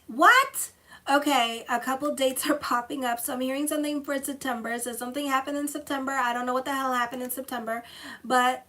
What? Okay, a couple dates are popping up. So I'm hearing something for September. So something happened in September. I don't know what the hell happened in September, but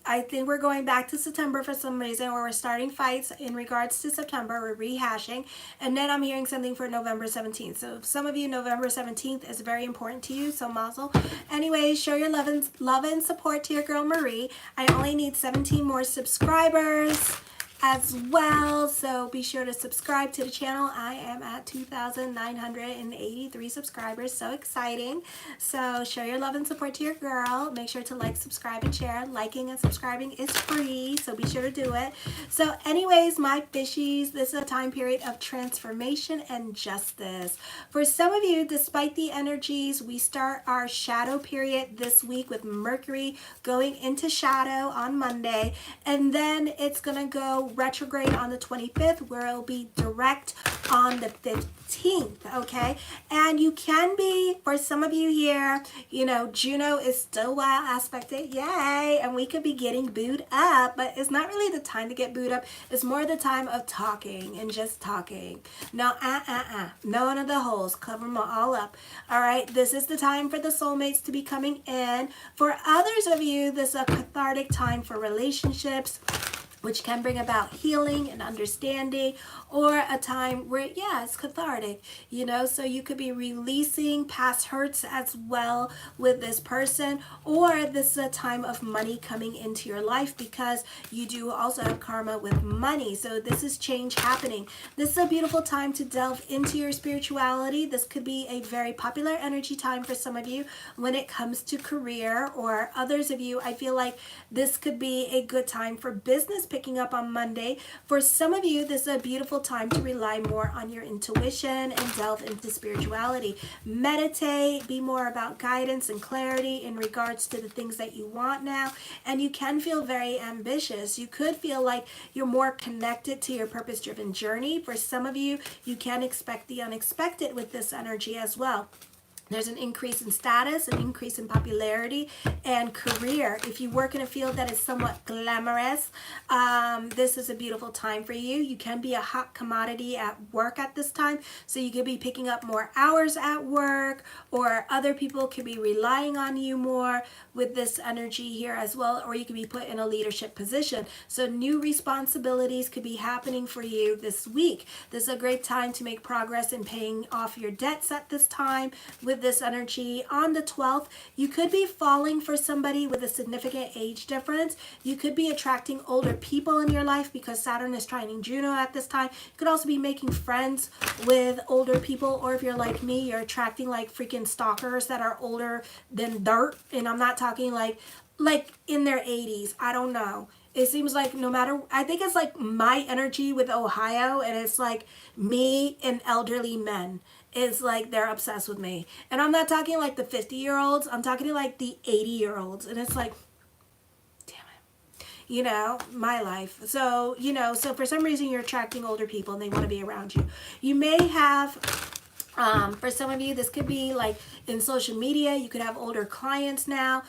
I think we're going back to September for some reason, where we're starting fights in regards to September. We're rehashing. And then I'm hearing something for November 17th. So some of you, November 17th is very important to you. So mazel. Anyway, show your love and support to your girl Marie. I only need 17 more subscribers as well, so be sure to subscribe to the channel. I am at 2,983 subscribers. So exciting. So show your love and support to your girl. Make sure to like, subscribe, and share. Liking and subscribing is free, so be sure to do it. So anyways, my fishies, this is a time period of transformation and justice. For some of you, despite the energies, we start our shadow period this week with Mercury going into shadow on Monday, and then it's gonna go retrograde on the 25th, where it'll be direct on the 15th. Okay, and you can be, for some of you here, you know, Juno is still well aspected, yay, and we could be getting booed up, but it's not really the time to get booed up. It's more the time of talking and just talking. No, none of the holes, cover them all up. All right, this is the time for the soulmates to be coming in. For others of you, this is a cathartic time for relationships, which can bring about healing and understanding, or a time where, yeah, it's cathartic, you know, so you could be releasing past hurts as well with this person, or this is a time of money coming into your life, because you do also have karma with money. So this is change happening. This is a beautiful time to delve into your spirituality. This could be a very popular energy time for some of you when it comes to career, or others of you, I feel like this could be a good time for business picking up on Monday. For some of you, this is a beautiful time to rely more on your intuition and delve into spirituality. Meditate, be more about guidance and clarity in regards to the things that you want now. And you can feel very ambitious. You could feel like you're more connected to your purpose-driven journey. For some of you, you can expect the unexpected with this energy as well. There's an increase in status, an increase in popularity, and career. If you work in a field that is somewhat glamorous, this is a beautiful time for you. You can be a hot commodity at work at this time, so you could be picking up more hours at work, or other people could be relying on you more with this energy here as well, or you could be put in a leadership position. So new responsibilities could be happening for you this week. This is a great time to make progress in paying off your debts at this time. With this energy on the 12th, you could be falling for somebody with a significant age difference. You could be attracting older people in your life because Saturn is trining Juno at this time. You could also be making friends with older people, or if you're like me, you're attracting like freaking stalkers that are older than dirt. And I'm not talking like in their 80s. I don't know. It seems like no matter, I think it's like my energy with Ohio, and it's like me and elderly men. It's like they're obsessed with me. And I'm not talking like the 50-year-olds. I'm talking like the 80-year-olds. And it's like, damn it. You know, my life. So, you know, so for some reason you're attracting older people and they want to be around you. You may have, for some of you, this could be like in social media. You could have older clients now.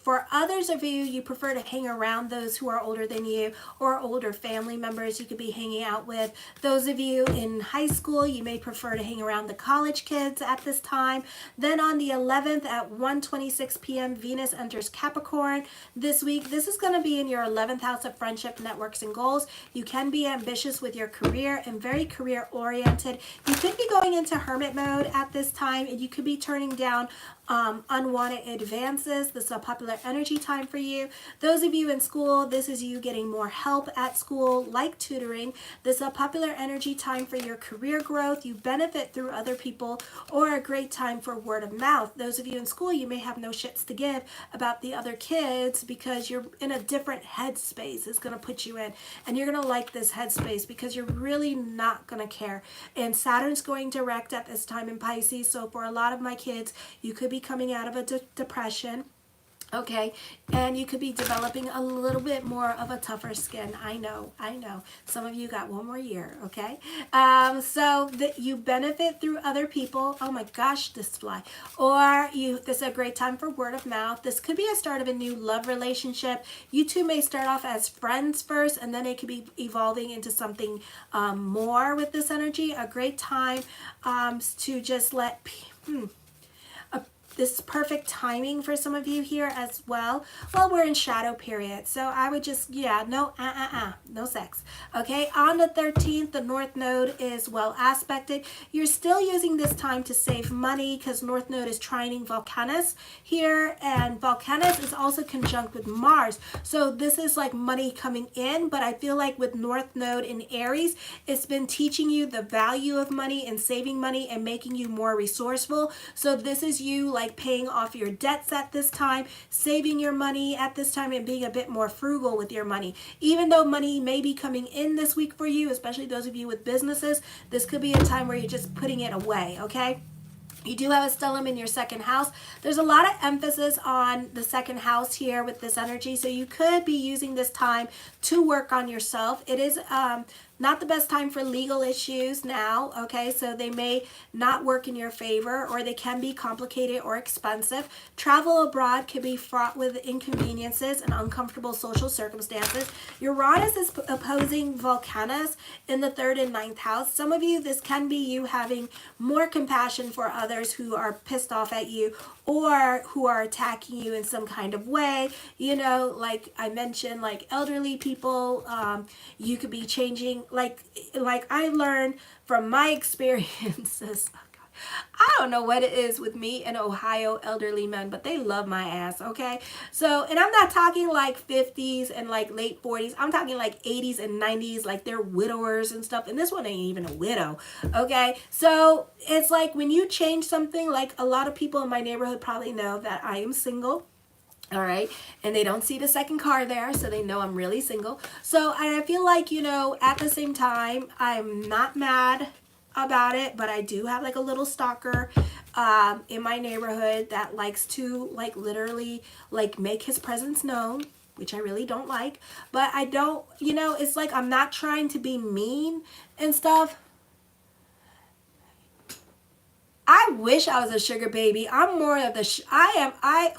For others of you, you prefer to hang around those who are older than you, or older family members you could be hanging out with. Those of you in high school, you may prefer to hang around the college kids at this time. Then on the 11th at 1:26 p.m., Venus enters Capricorn this week. This is going to be in your 11th house of friendship, networks, and goals. You can be ambitious with your career and very career oriented. You could be going into hermit mode at this time, and you could be turning down unwanted advances. This is a popular energy time for you. Those of you in school, this is you getting more help at school, like tutoring. This is a popular energy time for your career growth. You benefit through other people, or a great time for word of mouth. Those of you in school, you may have no shits to give about the other kids because you're in a different headspace. It's going to put you in, and you're going to like this headspace because you're really not going to care. And Saturn's going direct at this time in Pisces, so for a lot of my kids, you could be coming out of a depression. Okay, and you could be developing a little bit more of a tougher skin. I know. Some of you got one more year, okay? So that you benefit through other people. Oh my gosh, this fly. Or this is a great time for word of mouth. This could be a start of a new love relationship. You two may start off as friends first, and then it could be evolving into something more with this energy. A great time to just this is perfect timing for some of you here as well. Well, we're in shadow period, so I would just, no sex. Okay, on the 13th, the North Node is well aspected. You're still using this time to save money because North Node is trining Volcanus here, and Volcanus is also conjunct with Mars. So this is like money coming in, but I feel like with North Node in Aries, it's been teaching you the value of money and saving money and making you more resourceful. So this is you like paying off your debts at this time, saving your money at this time, and being a bit more frugal with your money. Even though money may be coming in this week for you, especially those of you with businesses, this could be a time where you're just putting it away, okay? You do have a stellium in your second house. There's a lot of emphasis on the second house here with this energy, so you could be using this time to work on yourself. It is not the best time for legal issues now, okay? So they may not work in your favor, or they can be complicated or expensive. Travel abroad can be fraught with inconveniences and uncomfortable social circumstances. Uranus is opposing Volcanus in the 3rd and 9th house. Some of you, this can be you having more compassion for others who are pissed off at you or who are attacking you in some kind of way. You know, like I mentioned, like elderly people, you could be changing, like I learned from my experiences. I don't know what it is with me and Ohio elderly men, but they love my ass, okay? So, and I'm not talking like 50s and like late 40s. I'm talking like 80s and 90s, like they're widowers and stuff. And this one ain't even a widow, okay? So it's like when you change something, like a lot of people in my neighborhood probably know that I am single. All right. And they don't see the second car there, so they know I'm really single. So I feel like, you know, at the same time, I'm not mad about it, but I do have like a little stalker in my neighborhood that likes to like literally like make his presence known, which I really don't like. But I don't, you know, it's like I'm not trying to be mean and stuff. I wish I was a sugar baby. I'm more of the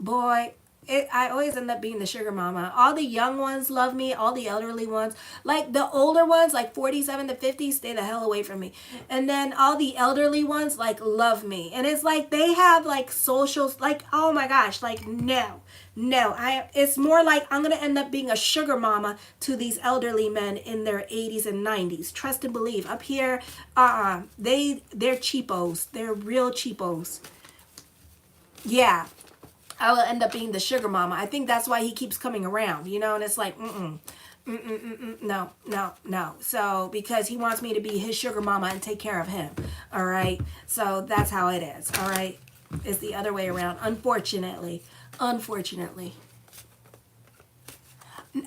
boy, I always end up being the sugar mama. All the young ones love me. All the elderly ones, like the older ones, like 47 to 50, stay the hell away from me. And then all the elderly ones, like, love me. And it's like they have like socials, like, oh my gosh, like, no. It's more like I'm going to end up being a sugar mama to these elderly men in their 80s and 90s. Trust and believe. Up here, they're cheapos. They're real cheapos. Yeah. I will end up being the sugar mama. I think that's why he keeps coming around, you know, and it's like, no. So, because he wants me to be his sugar mama and take care of him, all right? So, that's how it is, all right? It's the other way around, unfortunately.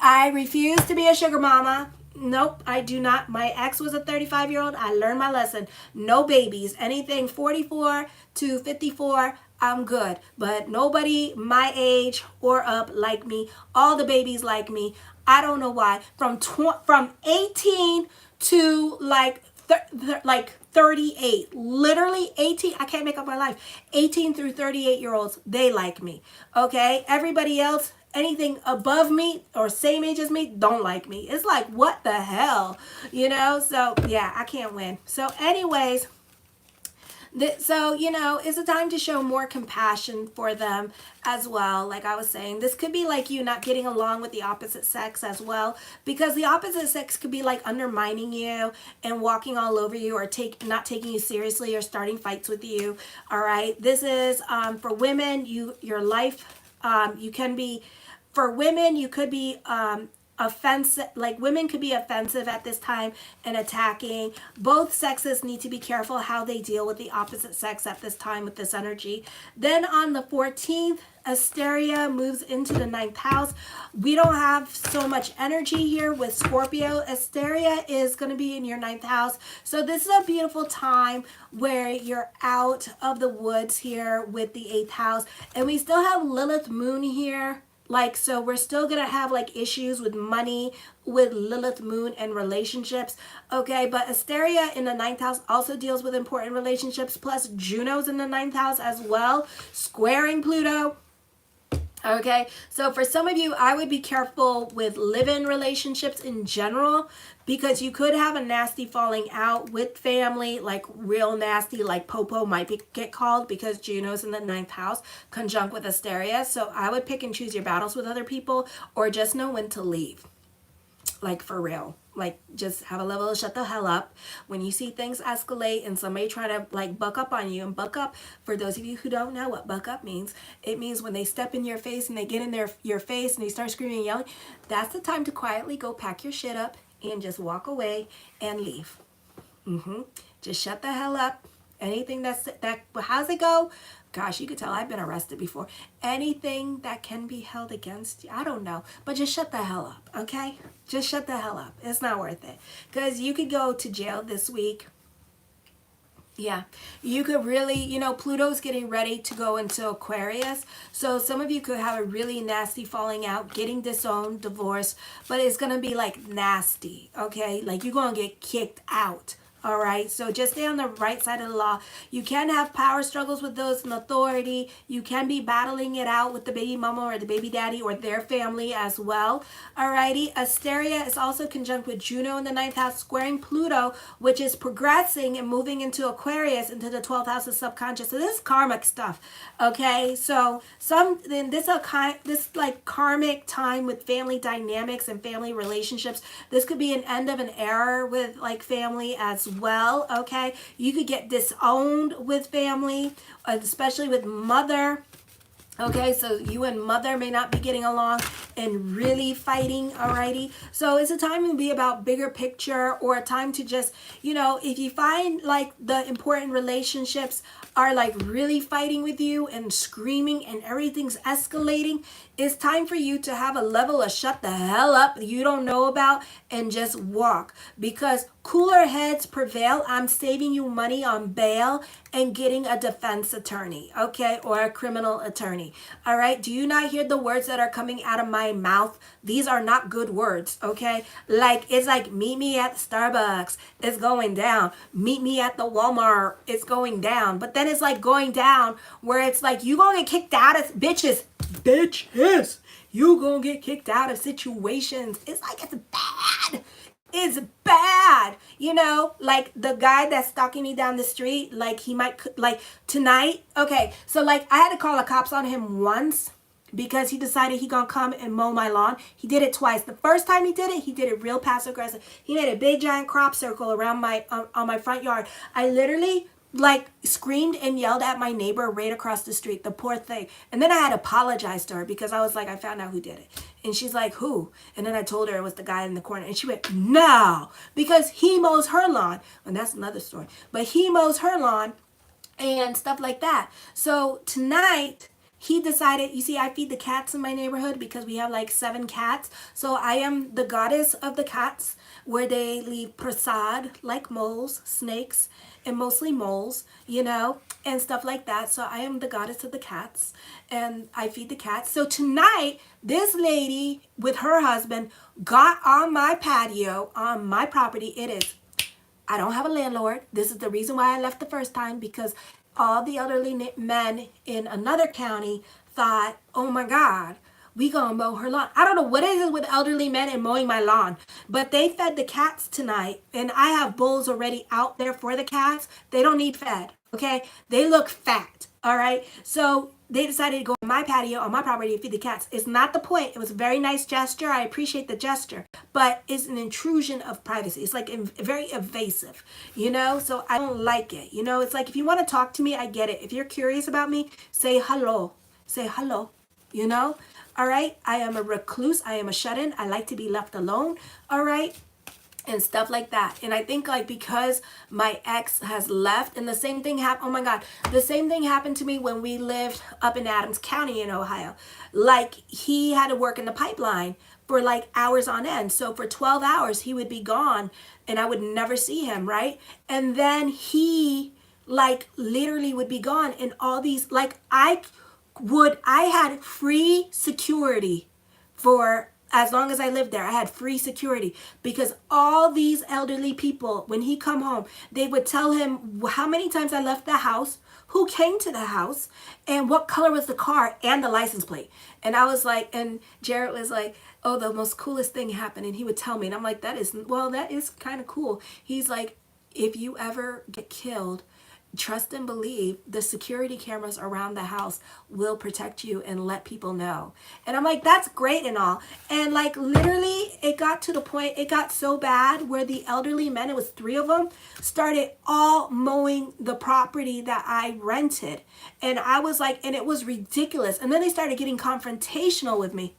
I refuse to be a sugar mama. Nope, I do not. My ex was a 35-year-old. I learned my lesson. No babies. Anything 44 to 54, I'm good. But nobody my age or up like me. All the babies like me. I don't know why. From 18 to like 38, literally 18. I can't make up my life. 18 through 38-year-olds, they like me. Okay, everybody else, anything above me or same age as me, don't like me. It's like, what the hell, you know? So yeah, I can't win. So anyways, so, you know, it's a time to show more compassion for them as well. Like I was saying, this could be like you not getting along with the opposite sex as well, because the opposite sex could be like undermining you and walking all over you, or not taking you seriously, or starting fights with you. All right. This is for women. Your life, you can be, for women, you could be offensive, like women could be offensive at this time and attacking. Both sexes need to be careful how they deal with the opposite sex at this time with this energy. Then on the 14th, Asteria moves into the 9th house. We don't have so much energy here with Scorpio. Asteria is going to be in your 9th house. So this is a beautiful time where you're out of the woods here with the 8th house. And we still have Lilith Moon here. Like, so we're still going to have like issues with money, with Lilith Moon and relationships. Okay, but Asteria in the 9th house also deals with important relationships. Plus Juno's in the 9th house as well, squaring Pluto. Okay, so for some of you, I would be careful with live-in relationships in general, because you could have a nasty falling out with family, like real nasty, like Popo might get called, because Juno's in the 9th house, conjunct with Asteria. So I would pick and choose your battles with other people, or just know when to leave. Like for real. Like just have a level of shut the hell up when you see things escalate and somebody try to like buck up on you. And buck up, for those of you who don't know what buck up means, it means when they step in your face and they get in your face and they start screaming and yelling, that's the time to quietly go pack your shit up and just walk away and leave. Just shut the hell up. Anything how's it go? Gosh, you could tell I've been arrested before. Anything that can be held against you, I don't know. But just shut the hell up, okay? Just shut the hell up. It's not worth it. Because you could go to jail this week. Yeah, you could really, you know, Pluto's getting ready to go into Aquarius. So some of you could have a really nasty falling out, getting disowned, divorced. But it's going to be like nasty, okay? Like you're going to get kicked out. All right, so just stay on the right side of the law. You can have power struggles with those in authority. You can be battling it out with the baby mama or the baby daddy or their family as well. All righty, Asteria is also conjunct with Juno in the 9th house, squaring Pluto, which is progressing and moving into Aquarius, into the 12th house of subconscious. So this is karmic stuff, okay? So this like karmic time with family dynamics and family relationships. This could be an end of an era with like family as well, okay? You could get disowned with family, especially with mother. Okay, so you and mother may not be getting along and really fighting, alrighty? So it's a time to be about bigger picture, or a time to just, you know, if you find like the important relationships are like really fighting with you and screaming and everything's escalating, it's time for you to have a level of shut the hell up you don't know about and just walk, because cooler heads prevail. I'm saving you money on bail and getting a defense attorney, okay, or a criminal attorney. All right, do you not hear the words that are coming out of my mouth? These are not good words, okay? Like, it's like, meet me at Starbucks, it's going down. Meet me at the Walmart, it's going down. But then it's like going down where it's like, you gonna get kicked out of bitches. You gonna get kicked out of situations. It's like, it's bad. It's bad, you know, like the guy that's stalking me down the street, like he might, like tonight, okay, so like I had to call the cops on him once because he decided he gonna come and mow my lawn. He did it twice. The first time he did it real passive aggressive. He made a big giant crop circle around my on my front yard. I literally like screamed and yelled at my neighbor right across the street, the poor thing. And then I had to apologize to her because I was like, I found out who did it. And she's like, who? And then I told her it was the guy in the corner. And she went, no, because he mows her lawn. And that's another story. But he mows her lawn and stuff like that. So tonight, he decided, you see, I feed the cats in my neighborhood because we have like 7 cats. So I am the goddess of the cats, where they leave prasad, like moles, snakes, and mostly moles, you know, and stuff like that. So I am the goddess of the cats, and I feed the cats. So tonight, this lady with her husband got on my patio, on my property. I don't have a landlord. This is the reason why I left the first time, because all the elderly men in another county thought, oh my God, we gonna mow her lawn. I don't know what it is with elderly men and mowing my lawn, but they fed the cats tonight, and I have bowls already out there for the cats. They don't need fed, okay? They look fat, all right? So they decided to go on my patio, on my property, and feed the cats. It's not the point. It was a very nice gesture. I appreciate the gesture, but it's an intrusion of privacy. It's like very evasive, you know? So I don't like it. You know, it's like, if you want to talk to me, I get it. If you're curious about me, say hello. Say hello, you know? All right. I am a recluse. I am a shut-in. I like to be left alone. All right. And stuff like that. And I think like because my ex has left, and the same thing happened, oh my God, the same thing happened to me when we lived up in Adams County in Ohio. Like he had to work in the pipeline for like hours on end. So for 12 hours he would be gone and I would never see him, right? And then he like literally would be gone, and all these like I had free security for as long as I lived there. I had free security because all these elderly people, when he come home, they would tell him how many times I left the house, who came to the house, and what color was the car and the license plate. And I was like, and Jared was like, oh, the most coolest thing happened. And he would tell me, and I'm like, that is kind of cool. He's like, if you ever get killed, trust and believe the security cameras around the house will protect you and let people know. And I'm like, that's great and all. And like literally it got to the point, it got so bad where the elderly men, it was 3 of them, started all mowing the property that I rented. And I was like, and it was ridiculous. And then they started getting confrontational with me.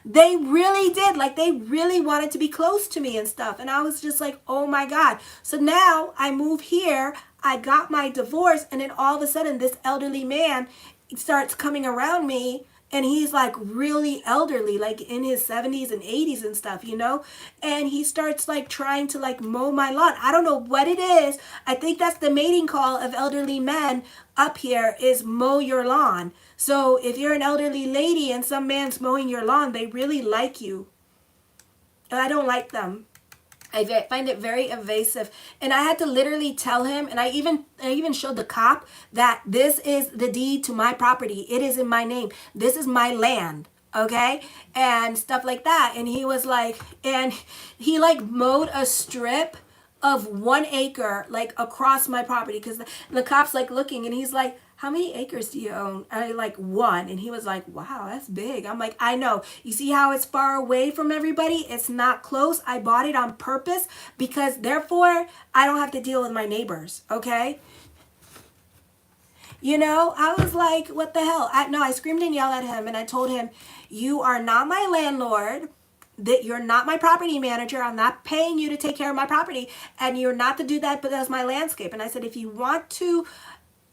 They really did. Like they really wanted to be close to me and stuff. And I was just like, oh my God. So now I move here. I got my divorce. And then all of a sudden this elderly man starts coming around me. And he's like really elderly, like in his 70s and 80s and stuff, you know? And he starts like trying to like mow my lawn. I don't know what it is. I think that's the mating call of elderly men up here is mow your lawn. So if you're an elderly lady and some man's mowing your lawn, they really like you. And I don't like them. I find it very evasive. And I had to literally tell him, and I even showed the cop that this is the deed to my property. It is in my name. This is my land. Okay? And stuff like that. And he was like, and he like mowed a strip of 1 acre like across my property, because the cop's like looking and he's like, how many acres do you own? And I like 1. And he was like, wow, that's big. I'm like, I know. You see how it's far away from everybody? It's not close. I bought it on purpose because therefore I don't have to deal with my neighbors. Okay? You know, I was like, what the hell? I screamed and yelled at him and I told him, you are not my landlord. That you're not my property manager. I'm not paying you to take care of my property. And you're not to do that, but that's my landscape. And I said, if you want to,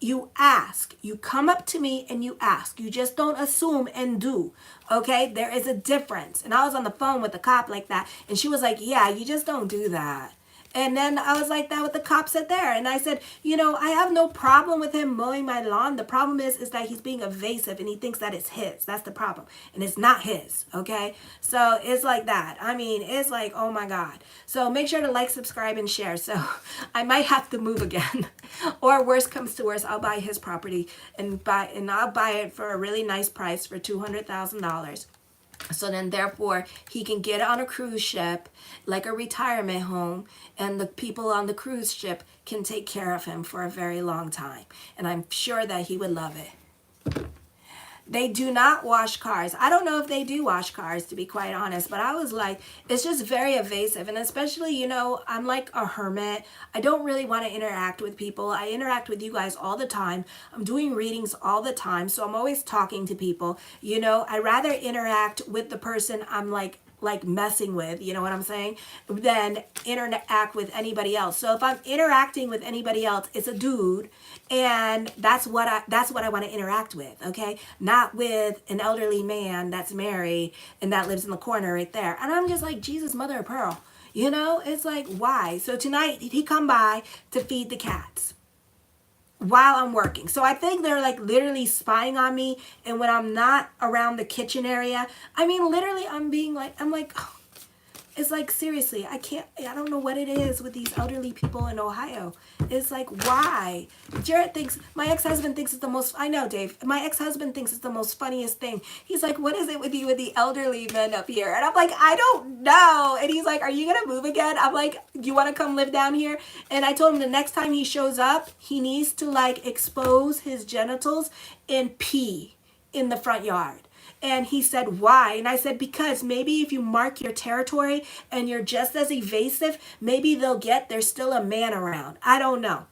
you ask. You come up to me and you ask. You just don't assume and do. Okay? There is a difference. And I was on the phone with the cop like that. And she was like, yeah, you just don't do that. And then I was like that with the cop said there. And I said, you know, I have no problem with him mowing my lawn. The problem is that he's being evasive and he thinks that it's his. That's the problem. And it's not his. Okay? So it's like that. I mean, it's like, oh my God. So make sure to like, subscribe, and share. So I might have to move again. Or worst comes to worst, I'll buy his property and I'll buy it for a really nice price for $200,000. So then therefore he can get on a cruise ship like a retirement home, and the people on the cruise ship can take care of him for a very long time. And I'm sure that he would love it. They do not wash cars. I don't know if they do wash cars, to be quite honest, but I was like, it's just very evasive. And especially, you know, I'm like a hermit. I don't really want to interact with people. I interact with you guys all the time. I'm doing readings all the time, so I'm always talking to people. You know, I rather interact with the person I'm like messing with, you know what I'm saying, than interact with anybody else. So if I'm interacting with anybody else, it's a dude, and that's what I want to interact with, okay? Not with an elderly man that's married and that lives in the corner right there. And I'm just like, Jesus, mother of pearl. You know, it's like, why? So tonight he come by to feed the cats while I'm working. So I think they're like literally spying on me. And when I'm not around the kitchen area, I mean, literally I'm like, oh, it's like, seriously, I don't know what it is with these elderly people in Ohio. It's like, why? Jared thinks, my ex-husband thinks it's the most, I know, Dave, my ex-husband thinks it's the most funniest thing. He's like, what is it with you with the elderly men up here? And I'm like, I don't know. And he's like, are you going to move again? I'm like, do you want to come live down here? And I told him the next time he shows up, he needs to like expose his genitals and pee in the front yard. And he said, why? And I said, because maybe if you mark your territory and you're just as evasive, maybe they'll get there's still a man around. I don't know.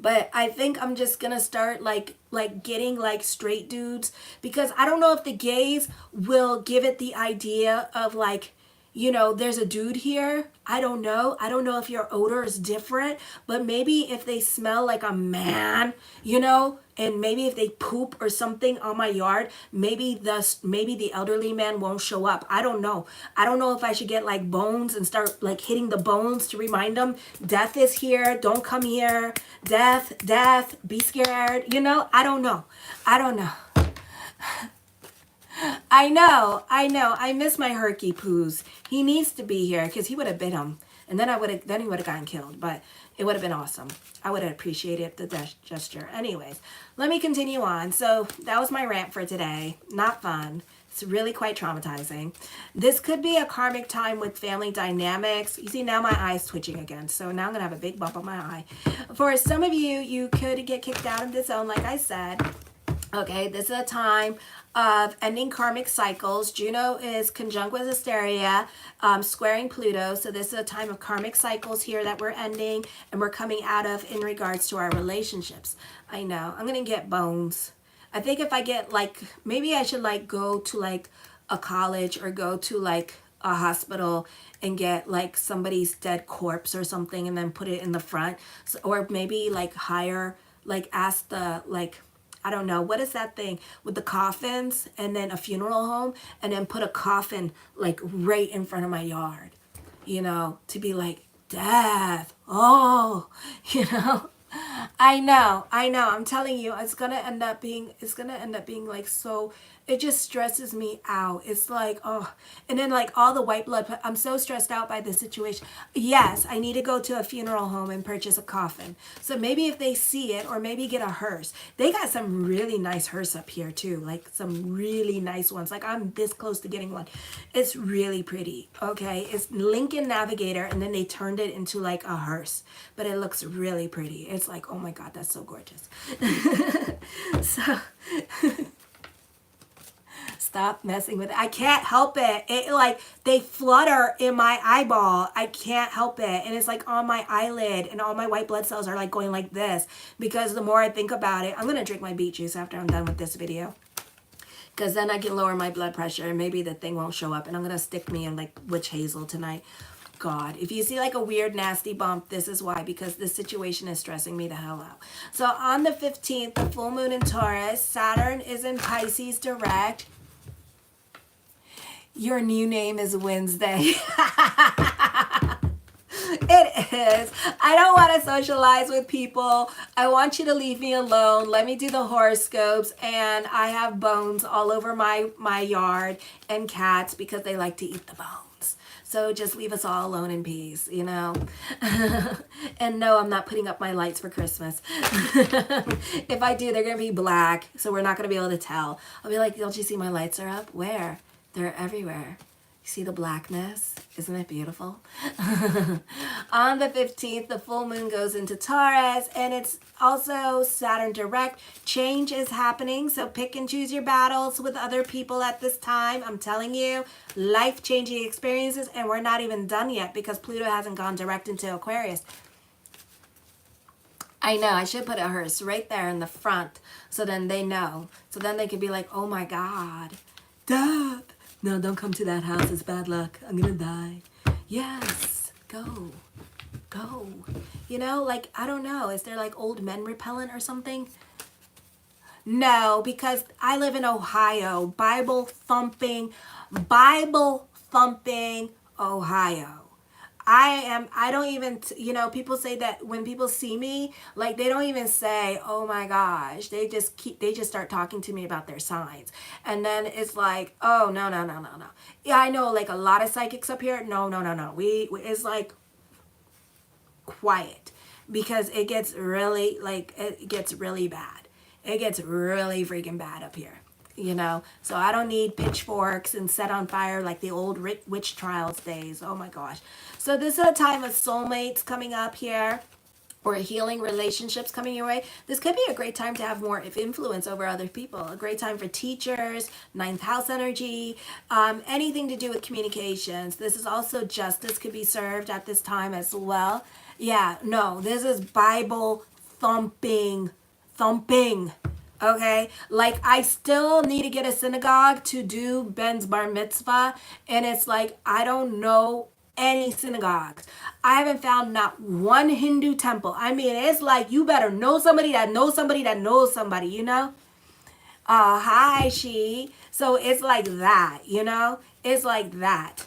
But I think I'm just gonna start like getting like straight dudes, because I don't know if the gays will give it the idea of like, you know, there's a dude here. I don't know. I don't know if your odor is different, but maybe if they smell like a man, you know, and maybe if they poop or something on my yard, maybe the elderly man won't show up. I don't know. I don't know if I should get like bones and start like hitting the bones to remind them death is here. Don't come here. Death, death, be scared. You know, I don't know. I don't know. I know. I miss my Herky Poos. He needs to be here because he would have bit him, and then he would have gotten killed. But it would have been awesome. I would have appreciated the gesture. Anyways, let me continue on. So that was my rant for today. Not fun. It's really quite traumatizing. This could be a karmic time with family dynamics. You see, now my eye's twitching again. So now I'm going to have a big bump on my eye. For some of you, you could get kicked out of the zone, like I said. Okay, this is a time of ending karmic cycles. Juno is conjunct with Asteria, squaring Pluto. So this is a time of karmic cycles here that we're ending and we're coming out of in regards to our relationships. I know. I'm going to get bones. I think if I get like, maybe I should like go to like a college or go to like a hospital and get like somebody's dead corpse or something and then put it in the front. So, or maybe like hire, like ask the like, I don't know, what is that thing with the coffins, and then a funeral home, and then put a coffin like right in front of my yard, you know, to be like, death, oh, you know. I know, I'm telling you, it's gonna end up being like, so it just stresses me out. It's like, oh, and then like all the white blood, I'm so stressed out by this situation. Yes, I need to go to a funeral home and purchase a coffin. So maybe if they see it, or maybe get a hearse. They got some really nice hearse up here too, like some really nice ones. Like I'm this close to getting one. It's really pretty, okay? It's Lincoln Navigator, and then they turned it into like a hearse, but it looks really pretty. It's like, oh my God, that's so gorgeous. So stop messing with it. I can't help it. It like, they flutter in my eyeball. I can't help it. And it's like on my eyelid, and all my white blood cells are like going like this, because the more I think about it, I'm going to drink my beet juice after I'm done with this video, because then I can lower my blood pressure and maybe the thing won't show up, and I'm going to stick me in like witch hazel tonight. God, if you see like a weird nasty bump, this is why, because this situation is stressing me the hell out. So on the 15th, the full moon in Taurus, Saturn is in Pisces direct. Your new name is Wednesday. It is. I don't want to socialize with people. I want you to leave me alone. Let me do the horoscopes. And I have bones all over my yard, and cats, because they like to eat the bones. So just leave us all alone in peace, you know. And no, I'm not putting up my lights for Christmas. If I do, they're going to be black, so we're not going to be able to tell. I'll be like, don't you see my lights are up? Where? They're everywhere. You see the blackness? Isn't it beautiful? On the 15th, the full moon goes into Taurus, and it's also Saturn direct. Change is happening, so pick and choose your battles with other people at this time. I'm telling you, life-changing experiences, and we're not even done yet because Pluto hasn't gone direct into Aquarius. I know, I should put a hearse right there in the front, so then they know. So then they could be like, oh my God, death. No, don't come to that house. It's bad luck. I'm going to die. Yes. Go. Go. You know, like, I don't know. Is there like old men repellent or something? No, because I live in Ohio. Bible thumping Ohio. I don't even, you know, people say that when people see me, like they don't even say, oh my gosh, they just start talking to me about their signs. And then it's like, oh, no. Yeah, I know like a lot of psychics up here. No. It's like quiet, because it gets really bad. It gets really freaking bad up here. You know, so I don't need pitchforks and set on fire like the old witch trials days. Oh my gosh. So this is a time of soulmates coming up here, or healing relationships coming your way. This could be a great time to have more influence over other people. A great time for teachers, ninth house energy, anything to do with communications. This is also justice could be served at this time as well. Yeah, no, this is Bible thumping, thumping. Okay, like I still need to get a synagogue to do Ben's bar mitzvah, and it's like I don't know any synagogues. I haven't found not one Hindu temple. I mean, it's like you better know somebody that knows somebody that knows somebody, you know? Hi, she. So it's like that, you know? It's like that.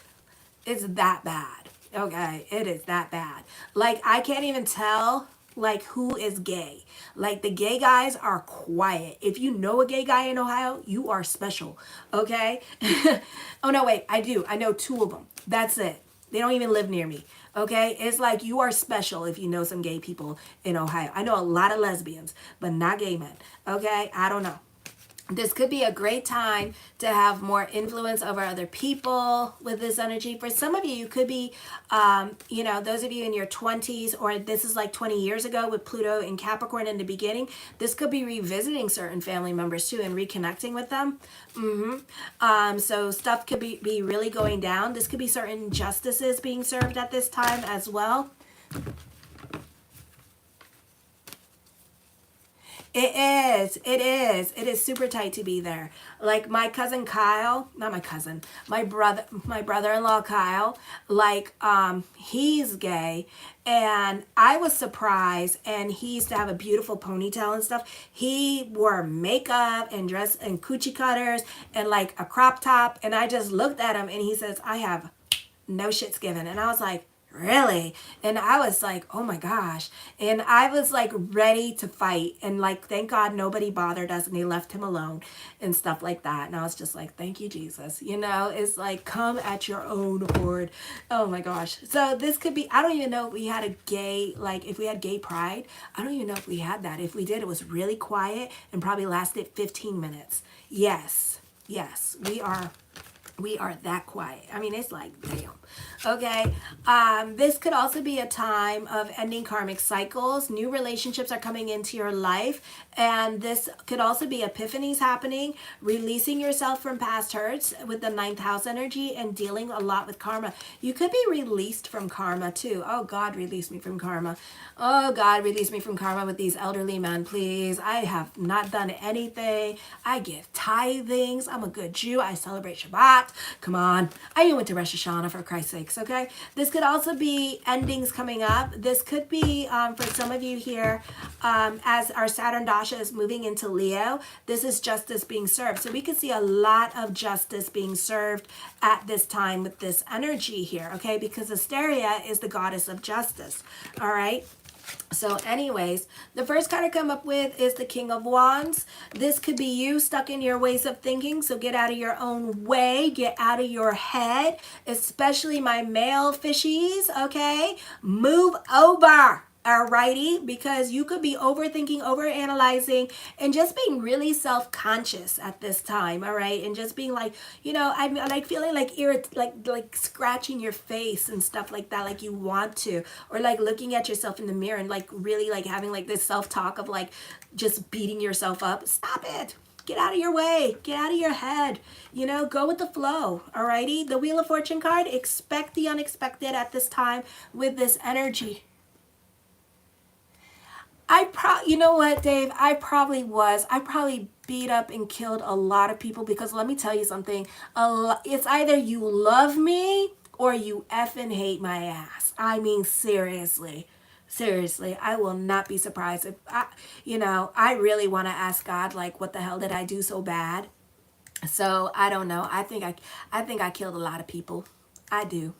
It's that bad. Okay, it is that bad. Like I can't even tell like who is gay. Like the gay guys are quiet. If you know a gay guy in Ohio, you are special. Okay? Oh no, wait, I do. I know 2 of them. That's it. They don't even live near me. Okay? It's like you are special if you know some gay people in Ohio. I know a lot of lesbians, but not gay men. Okay? I don't know. This could be a great time to have more influence over other people with this energy. For some of you, you could be, you know, those of you in your 20s, or this is like 20 years ago with Pluto in Capricorn in the beginning. This could be revisiting certain family members too and reconnecting with them. So stuff could be really going down. This could be certain justices being served at this time as well. It is super tight to be there. Like my cousin Kyle, not my cousin, my brother-in-law Kyle, like he's gay, and I was surprised, and he used to have a beautiful ponytail and stuff. He wore makeup and dress and coochie cutters and like a crop top, and I just looked at him and he says, I have no shits given. And I was like, really? And I was like, oh my gosh. And I was like ready to fight, and like thank God nobody bothered us and they left him alone and stuff like that. And I was just like, thank you, Jesus. You know, it's like come at your own horde. Oh my gosh. So this could be, I don't even know if we had a gay, like if we had gay pride. I don't even know if we had that. If we did, it was really quiet and probably lasted 15 minutes. Yes, we are that quiet. I mean, it's like, damn. Okay. This could also be a time of ending karmic cycles. New relationships are coming into your life. And this could also be epiphanies happening, releasing yourself from past hurts with the 9th house energy and dealing a lot with karma. You could be released from karma too. Oh God, release me from karma. Oh God, release me from karma with these elderly men, please. I have not done anything. I give tithings. I'm a good Jew. I celebrate Shabbat. Come on. I even went to Rosh Hashanah, for Christ's sakes, okay? This could also be endings coming up. This could be, for some of you here, as our Saturn Dasha is moving into Leo, this is justice being served. So we could see a lot of justice being served at this time with this energy here, okay? Because Asteria is the goddess of justice, all right? So anyways, the first card I come up with is the King of Wands. This could be you stuck in your ways of thinking. So get out of your own way. Get out of your head, especially my male fishies, okay? Move over. Alrighty, because you could be overthinking, overanalyzing, and just being really self-conscious at this time, all right? And just being like, you know, I'm like feeling like like scratching your face and stuff like that, like you want to, or like looking at yourself in the mirror and like really like having like this self-talk of like just beating yourself up. Stop it. Get out of your way. Get out of your head. You know, go with the flow. Alrighty. The Wheel of Fortune card, expect the unexpected at this time with this energy. You know what, Dave? I probably beat up and killed a lot of people because let me tell you something. It's either you love me or you effing hate my ass. I mean, seriously. Seriously, I will not be surprised if, I really want to ask God, like, what the hell did I do so bad? So, I don't know. I think I killed a lot of people. I do.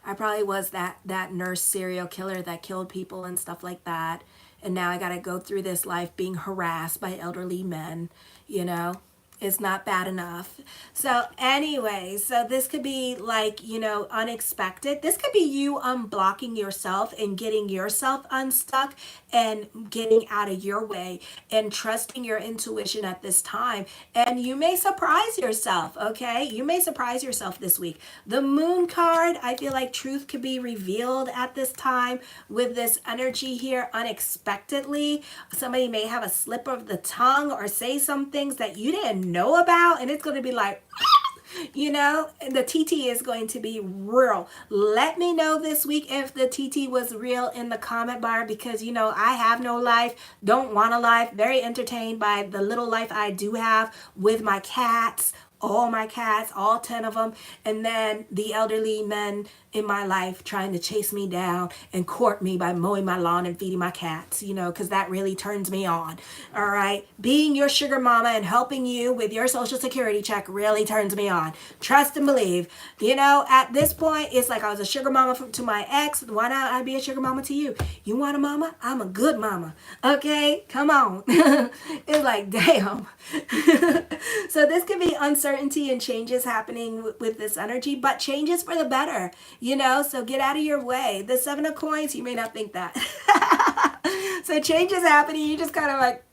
I probably was that nurse serial killer that killed people and stuff like that. And now I got to go through this life being harassed by elderly men, you know. It's not bad enough. So anyway, so this could be like, you know, unexpected. This could be you unblocking yourself and getting yourself unstuck and getting out of your way and trusting your intuition at this time. And you may surprise yourself, okay? You may surprise yourself this week. The Moon card, I feel like truth could be revealed at this time with this energy here unexpectedly. Somebody may have a slip of the tongue or say some things that you didn't know about, and it's going to be like, You know, the TT is going to be real. Let me know this week if the TT was real in the comment bar, because, you know, I have no life, don't want a life, very entertained by the little life I do have with my cats, all my cats, all 10 of them, and then the elderly men in my life trying to chase me down and court me by mowing my lawn and feeding my cats, you know, because that really turns me on. All right. Being your sugar mama and helping you with your social security check really turns me on. Trust and believe. You know, at this point, it's like I was a sugar mama to my ex. Why not I be a sugar mama to you? You want a mama? I'm a good mama. Okay. Come on. It's like, damn. So this could be uncertainty and changes happening with this energy, but changes for the better. You know, so get out of your way. The 7 of coins, you may not think that. So change is happening. You just kind of like,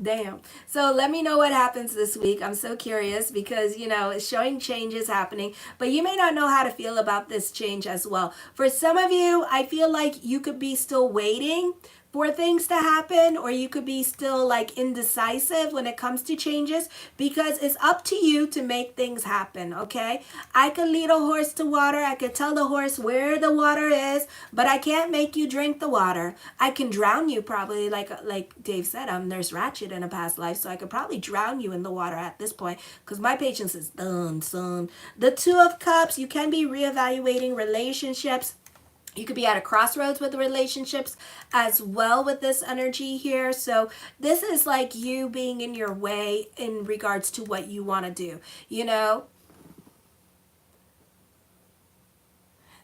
damn. So let me know what happens this week. I'm so curious because, you know, it's showing changes happening, but you may not know how to feel about this change as well. For some of you, I feel like you could be still waiting for things to happen, or you could be still like indecisive when it comes to changes, because it's up to you to make things happen. Okay, I could lead a horse to water, I could tell the horse where the water is, but I can't make you drink the water. I can drown you probably, like Dave said, I'm Nurse Ratched in a past life, so I could probably drown you in the water at this point because my patience is done, son. The 2 of Cups, you can be reevaluating relationships. You could be at a crossroads with the relationships as well with this energy here. So this is like you being in your way in regards to what you want to do. You know,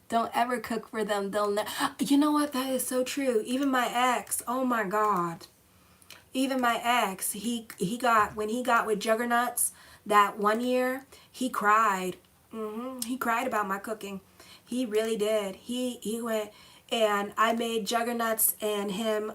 don't ever cook for them. You know what? That is so true. Even my ex, oh my God. Even my ex, he got, when he got with Juggernauts that one year, he cried. He cried about my cooking. He really did. He went, and I made Juggernauts and him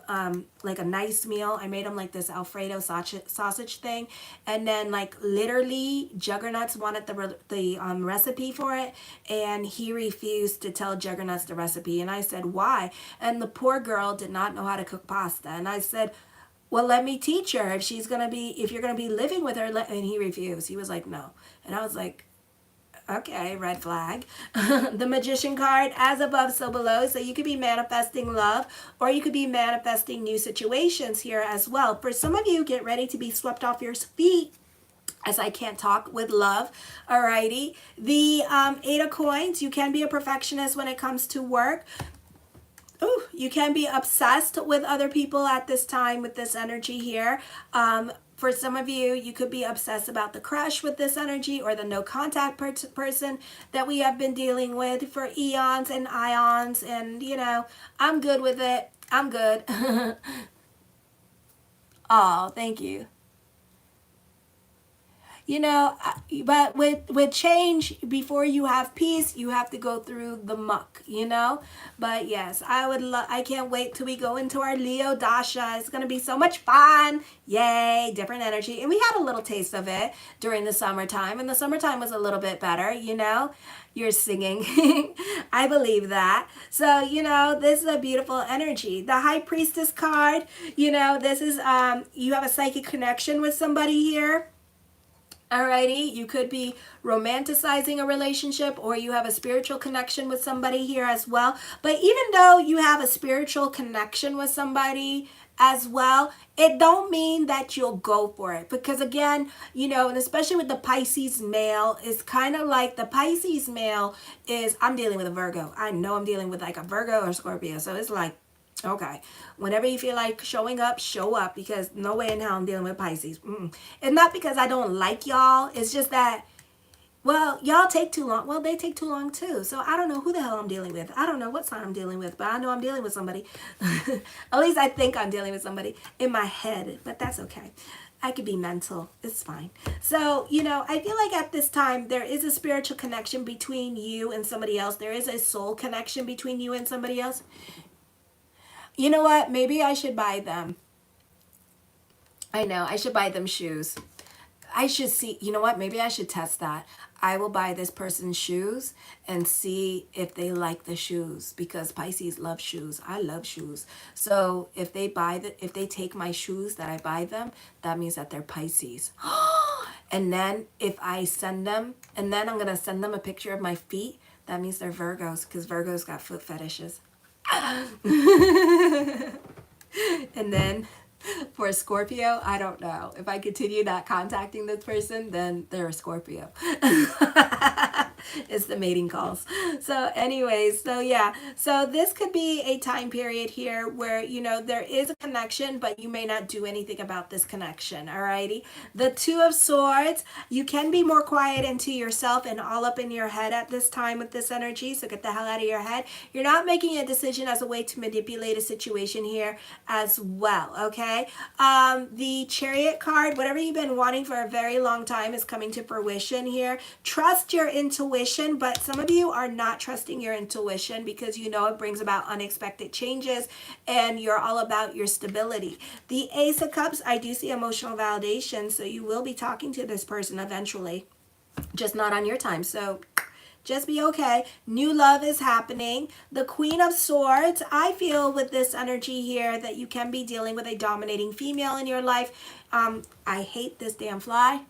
like a nice meal. I made him like this Alfredo sausage thing, and then like literally Juggernauts wanted the recipe for it, and he refused to tell Juggernauts the recipe. And I said, why? And the poor girl did not know how to cook pasta. And I said, well, let me teach her if you're gonna be living with her. And he refused. He was like, no. And I was like, okay, red flag. The Magician card, as above, so below. So you could be manifesting love, or you could be manifesting new situations here as well. For some of you, get ready to be swept off your feet, as I can't talk with love. Alrighty. The 8 of coins, you can be a perfectionist when it comes to work. Ooh, you can be obsessed with other people at this time with this energy here. For some of you, you could be obsessed about the crush with this energy, or the no contact person that we have been dealing with for eons and ions. And, you know, I'm good with it. I'm good. Oh, thank you. You know, but with change, before you have peace, you have to go through the muck, you know. But yes, I can't wait till we go into our Leo Dasha. It's going to be so much fun. Yay, different energy. And we had a little taste of it during the summertime, and the summertime was a little bit better, you know. You're singing. I believe that. So, you know, this is a beautiful energy. The High Priestess card, you know, this is you have a psychic connection with somebody here. Alrighty, you could be romanticizing a relationship, or you have a spiritual connection with somebody here as well. But even though you have a spiritual connection with somebody as well, it don't mean that you'll go for it. Because again, you know, and especially with the Pisces male, it's kind of like the Pisces male is, I'm dealing with a Virgo. I know I'm dealing with like a Virgo or Scorpio. So it's like, okay, whenever you feel like showing up, show up, because no way in hell I'm dealing with Pisces. It's not because I don't like y'all. It's just that, well, y'all take too long. Well, they take too long too. So I don't know who the hell I'm dealing with. I don't know what sign I'm dealing with, but I know I'm dealing with somebody. At least I think I'm dealing with somebody in my head, but that's okay. I could be mental. It's fine. So, you know, I feel like at this time, there is a spiritual connection between you and somebody else. There is a soul connection between you and somebody else. You know what? Maybe I should buy them. I know. I should buy them shoes. I should see. You know what? Maybe I should test that. I will buy this person's shoes and see if they like the shoes, because Pisces love shoes. I love shoes. So if they take my shoes that I buy them, that means that they're Pisces. And then if I send them, and then I'm going to send them a picture of my feet, that means they're Virgos, because Virgos got foot fetishes. And then for a Scorpio, I don't know. If I continue not contacting this person, then they're a Scorpio. It's the mating calls. So anyways, so yeah. So this could be a time period here where, you know, there is a connection, but you may not do anything about this connection. Alrighty. The Two of Swords, you can be more quiet into yourself and all up in your head at this time with this energy. So get the hell out of your head. You're not making a decision as a way to manipulate a situation here as well. Okay. The Chariot card, whatever you've been wanting for a very long time is coming to fruition here. Trust your intuition, but some of you are not trusting your intuition because you know it brings about unexpected changes and you're all about your stability. The Ace of Cups, I do see emotional validation, so you will be talking to this person eventually, just not on your time. So just be okay. New love is happening. The Queen of Swords, I feel with this energy here that you can be dealing with a dominating female in your life. I hate this damn fly.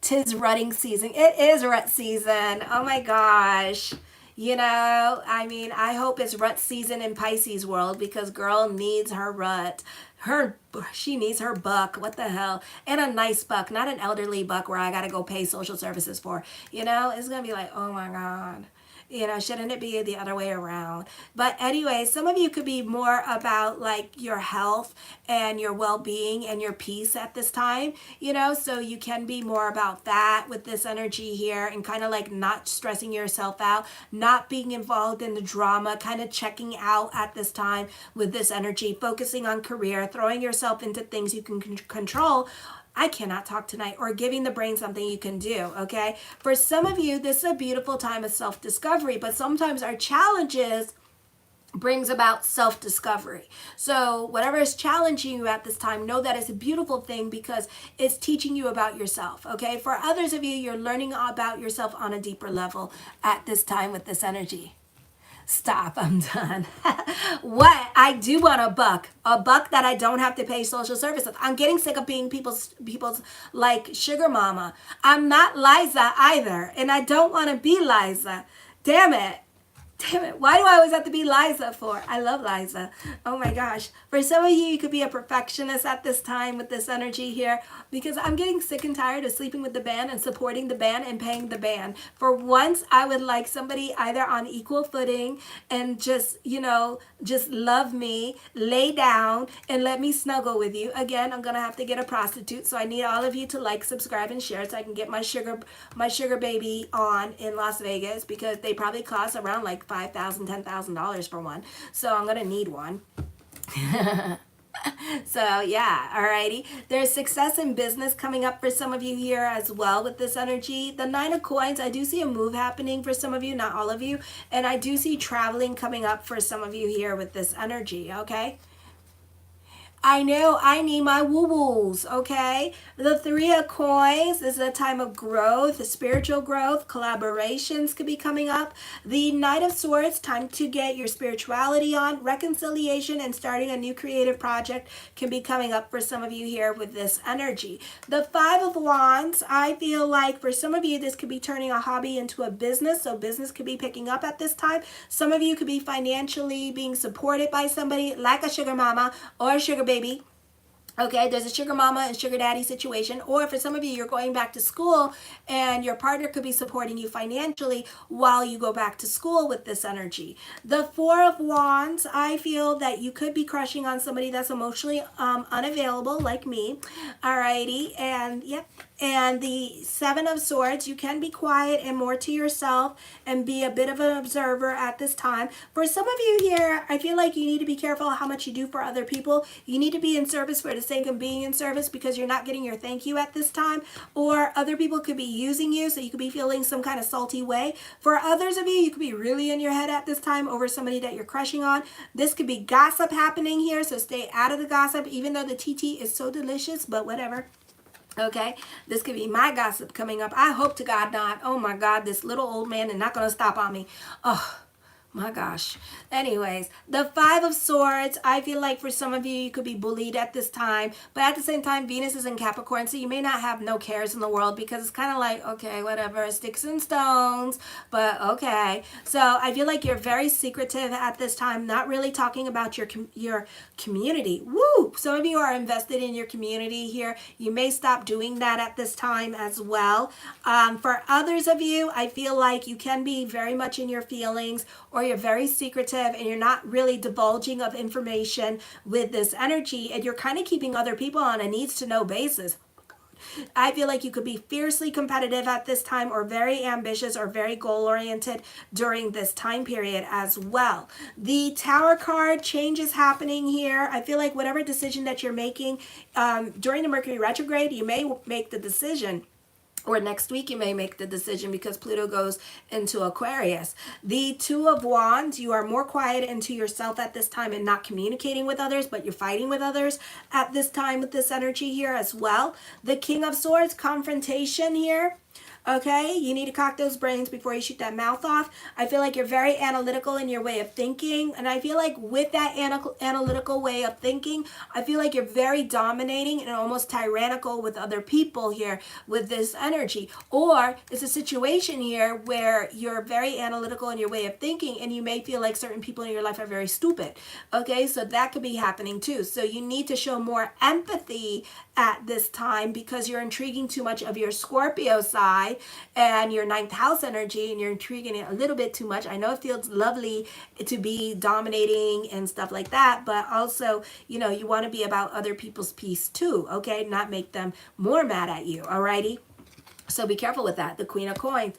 'Tis rutting season. It is rut season. Oh my gosh. You know, I mean, I hope it's rut season in Pisces world because girl needs her rut. She needs her buck. What the hell? And a nice buck, not an elderly buck where I got to go pay social services for. You know, it's going to be like, oh my God. You know, shouldn't it be the other way around? But anyway, some of you could be more about like your health and your well-being and your peace at this time, you know, so you can be more about that with this energy here and kind of like not stressing yourself out, not being involved in the drama, kind of checking out at this time with this energy, focusing on career, throwing yourself into things you can control. I cannot talk tonight, or giving the brain something you can do, okay? For some of you, this is a beautiful time of self-discovery, but sometimes our challenges brings about self-discovery. So whatever is challenging you at this time, know that it's a beautiful thing because it's teaching you about yourself, okay? For others of you, you're learning about yourself on a deeper level at this time with this energy. Stop, I'm done. What? I do want a buck that I don't have to pay social services. I'm getting sick of being people's like sugar mama. I'm not Liza either, and I don't want to be Liza. Damn it. Damn it. Why do I always have to be Liza for? I love Liza. Oh my gosh. For some of you, you could be a perfectionist at this time with this energy here because I'm getting sick and tired of sleeping with the band and supporting the band and paying the band. For once, I would like somebody either on equal footing and just, you know, just love me, lay down, and let me snuggle with you. Again, I'm going to have to get a prostitute, so I need all of you to like, subscribe, and share so I can get my sugar baby on in Las Vegas because they probably cost around like $5,000, $10,000 for one. So I'm going to need one. So yeah, alrighty. There's success in business coming up for some of you here as well with this energy. The Nine of Coins, I do see a move happening for some of you, not all of you. And I do see traveling coming up for some of you here with this energy, okay? I know I need my woo-woos, okay? The Three of Coins, this is a time of growth, spiritual growth, collaborations could be coming up. The Knight of Swords, time to get your spirituality on. Reconciliation and starting a new creative project can be coming up for some of you here with this energy. The Five of Wands, I feel like for some of you, this could be turning a hobby into a business, so business could be picking up at this time. Some of you could be financially being supported by somebody like a sugar mama or a sugar baby. Okay, there's a sugar mama and sugar daddy situation. Or for some of you, you're going back to school and your partner could be supporting you financially while you go back to school with this energy. The Four of Wands, I feel that you could be crushing on somebody that's emotionally unavailable like me. Alrighty, and yep. And the Seven of Swords, you can be quiet and more to yourself and be a bit of an observer at this time. For some of you here, I feel like you need to be careful how much you do for other people. You need to be in service for the sake of being in service because you're not getting your thank you at this time. Or other people could be using you, so you could be feeling some kind of salty way. For others of you, you could be really in your head at this time over somebody that you're crushing on. This could be gossip happening here, so stay out of the gossip, even though the TT is so delicious, but whatever. Okay, this could be my gossip coming up. I hope to God not. Oh my God, this little old man is not going to stop on me. Oh, My gosh. Anyways, the Five of Swords, I feel like for some of you, you could be bullied at this time. But at the same time, Venus is in Capricorn, so you may not have no cares in the world because it's kind of like, okay, whatever, sticks and stones, but okay. So I feel like you're very secretive at this time, not really talking about your community. Woo! Some of you are invested in your community here. You may stop doing that at this time as well. For others of you, I feel like you can be very much in your feelings, or you're very secretive and you're not really divulging of information with this energy, and you're kind of keeping other people on a needs to know basis. I feel like you could be fiercely competitive at this time, or very ambitious, or very goal oriented during this time period as well. The Tower card, change is happening here. I feel like whatever decision that you're making during the Mercury retrograde, you may make the decision, or next week you may make the decision because Pluto goes into Aquarius. The Two of Wands, you are more quiet into yourself at this time and not communicating with others, but you're fighting with others at this time with this energy here as well. The King of Swords, confrontation here. Okay, you need to cock those brains before you shoot that mouth off. I feel like you're very analytical in your way of thinking. And I feel like with that analytical way of thinking, I feel like you're very dominating and almost tyrannical with other people here with this energy. Or it's a situation here where you're very analytical in your way of thinking and you may feel like certain people in your life are very stupid. Okay, so that could be happening too. So you need to show more empathy at this time because you're intriguing too much of your Scorpio side and your ninth house energy, and you're intriguing it a little bit too much. I know it feels lovely to be dominating and stuff like that, but also, you know, you want to be about other people's peace too, okay? Not make them more mad at you, alrighty? So be careful with that. The Queen of Coins.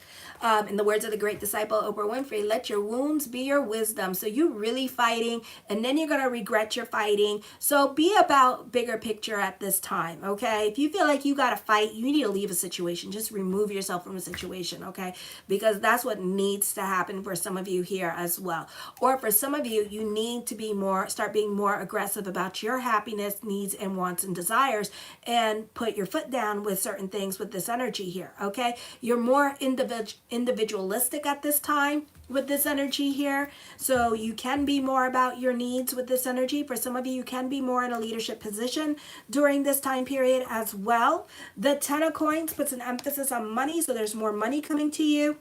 In the words of the great disciple Oprah Winfrey, let your wounds be your wisdom. So you're really fighting, and then you're going to regret your fighting. So be about bigger picture at this time, okay? If you feel like you got to fight, you need to leave a situation. Just remove yourself from a situation, okay? Because that's what needs to happen for some of you here as well. Or for some of you, you need to be start being more aggressive about your happiness, needs, and wants and desires, and put your foot down with certain things with this energy here, okay? You're more individualistic at this time with this energy here, so you can be more about your needs with this energy. For some of you, you can be more in a leadership position during this time period as well. The Ten of Coins puts an emphasis on money, so there's more money coming to you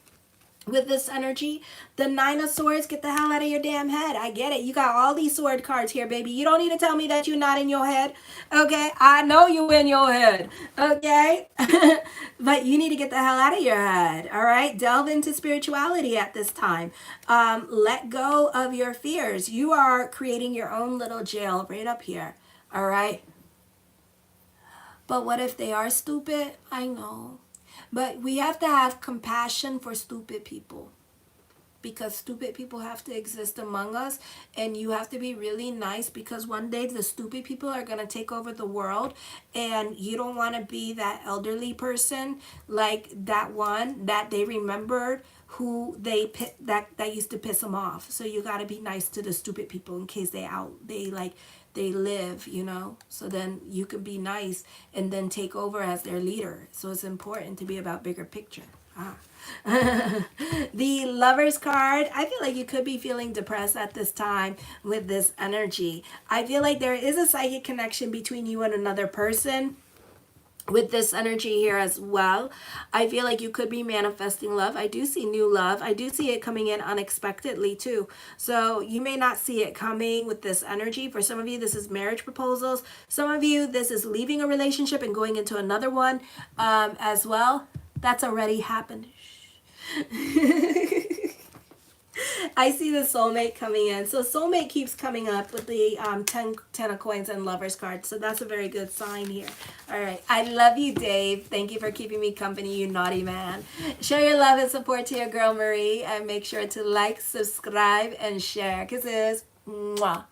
with this energy. The Nine of Swords, get the hell out of your damn head. I get it. You got all these sword cards here, baby. You don't need to tell me that you're not in your head. Okay? I know you in your head. Okay? But you need to get the hell out of your head. All right? Delve into spirituality at this time. Let go of your fears. You are creating your own little jail right up here. All right? But what if they are stupid? I know. But we have to have compassion for stupid people, because stupid people have to exist among us, and you have to be really nice because one day the stupid people are going to take over the world, and you don't want to be that elderly person like that one that they remembered who that used to piss them off. So you got to be nice to the stupid people in case they live, you know, so then you can be nice and then take over as their leader. So it's important to be about bigger picture. The Lovers card, I feel like you could be feeling depressed at this time with this energy. I feel like there is a psychic connection between you and another person with this energy here as well. I feel like you could be manifesting love. I do see new love. I do see it coming in unexpectedly too. So you may not see it coming with this energy. For some of you, this is marriage proposals. Some of you, this is leaving a relationship and going into another one as well. That's already happened. I see the soulmate coming in. So soulmate keeps coming up with the 10 of coins and lovers card. So that's a very good sign here. All right. I love you, Dave. Thank you for keeping me company, you naughty man. Show your love and support to your girl, Marie. And make sure to like, subscribe, and share. Kisses. Mwah.